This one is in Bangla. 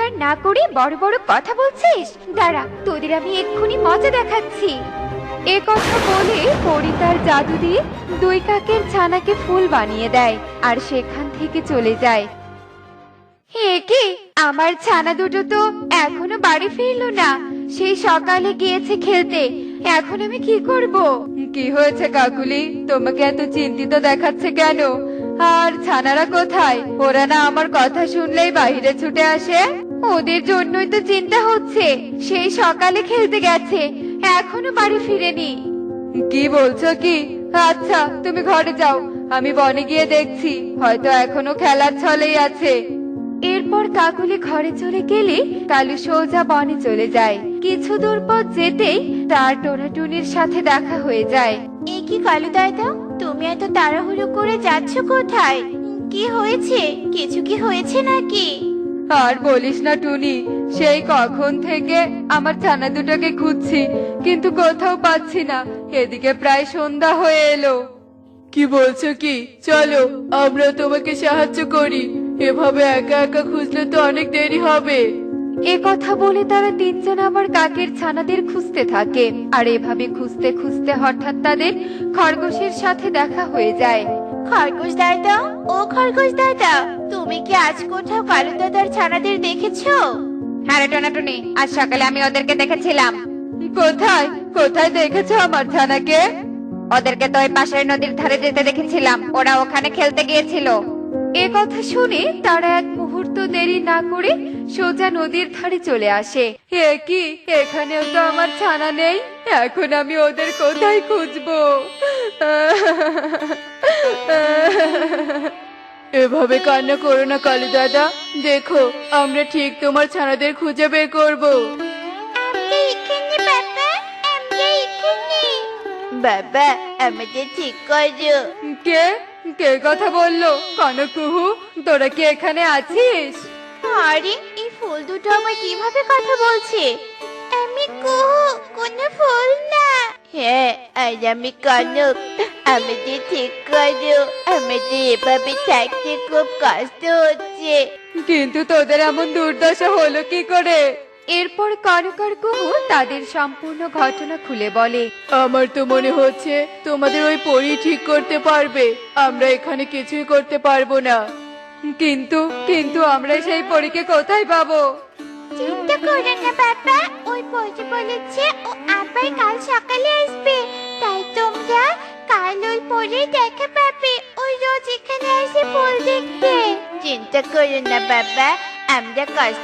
চিৎকার না করে বড় বড় কথা বলছিস? দাঁড়া, তোদের আমি এক্ষুনি মজা দেখাচ্ছি। এ কথা বলে পরি তার জাদু দিয়ে দুই কাকের ছানাকে ফুল বানিয়ে দেয় আর সেখান থেকে চলে যায়। হে কি, আমার ছানা দুটো তো এখনো বাড়ি ফিরলো না। সেই সকালে গিয়েছে খেলতে, এখন আমি কি করব? কি হয়েছে কাকুলি, তোমাকে এত চিন্তিত দেখাচ্ছে কেন? আর ছানারা কোথায়? ওরা না আমার কথা শুনলেই বাইরে ছুটে আসে। ওদের জন্যই তো চিন্তা হচ্ছে, সেই সকালে খেলতে গেছে, এখনো বাড়ি ফিরেনি। কি বলছো কি? আচ্ছা তুমি ঘরে যাও, আমি বনে গিয়ে দেখছি, হয়তো এখনো খেলার ছলেই আছে। এরপর কাকুলি ঘরে চলে গেলে কালু সোজা বনে চলে যায়। কিছু দূর পথ যেতেই তার টোনাটুনির সাথে দেখা হয়ে যায়। এ কি কালু দাদা, তুমি এত তাড়াহুড়ো করে যাচ্ছ কোথায়? কি হয়েছে? কিছু কি হয়েছে নাকি? আর বলিস না টুনি, সেই কখন থেকে আমার ছানা দুটোকে খুঁজছি, কিন্তু কোথাও পাচ্ছি না। এদিকে প্রায় সন্ধ্যা হয়ে এলো। কি বলছো কি? চলো আমরা তোমাকে সাহায্য করি, এভাবে একা একা খুঁজলে তো অনেক দেরি হবে। এ কথা বলে তারা তিনজন আবার কাকের ছানাদের খুঁজতে থাকে, আর এভাবে খুঁজতে খুঁজতে হঠাৎ তাদের খরগোশের সাথে দেখা হয়ে যায়। খরগোশ দাদা, ও খরগোশ দাদা, তুমি কি আজ কোথাও কালু দাদার ছানাদের দেখেছো? হ্যাঁ রে টোনাটুনি, আজ সকালে আমি ওদেরকে দেখেছিলাম। কোথায় কোথায় দেখেছো আমার ছানাকে? ওদেরকে তো ওই পাশের নদীর ধারে যেতে দেখেছিলাম, ওরা ওখানে খেলতে গিয়েছিল। এ কথা শুনে তারা এক মুহূর্ত দেরি না করে সোজা নদীর ধারে চলে আসে। এ কি, এখানেও তো আমার ছানা নেই, এখন আমি ওদের কোথায় খুঁজবো? এভাবে কান্না করো না কালু দাদা, দেখো আমরা ঠিক তোমার ছানাদের খুঁজে বের করবো। আমরা এখানে বাবা, আমরা এখানে। বাবা, আমাদের ঠিক করো। কে কে কথা বললো? কনকুহু, তোরা কি এখানে আছিস? আরে, এই ফুল দুটো আবার কিভাবে কথা বলছে? আমি কুহু, কোনো ফুল না। হ্যাঁ, আর আমি কনক। আমাদের ঠিক করো, আমাদের এভাবে থাকতে খুব কষ্ট হচ্ছে। কিন্তু তোদের এমন দুর্দশা হলো কি করে? এরপর কনকর কুহু তাদের সম্পূর্ণ ঘটনা খুলে বলে। আমার তো মনে হচ্ছে তোমাদের ওই পরী ঠিক করতে পারবে, আমরা এখানে কিছুই করতে পারবো না। কিন্তু কিন্তু আমরা সেই পরীকে কোথায় পাবো? চিন্তা করো না বাবা, ওই পয়সা বলেছে ও আবার কাল সকালে আসবে, তাই তোমরা কাল ওই পরে দেখা পাবে। ওই রোজ এখানে আসে ফুল দেখতে। চিন্তা করো না বাবা, আমরা কষ্ট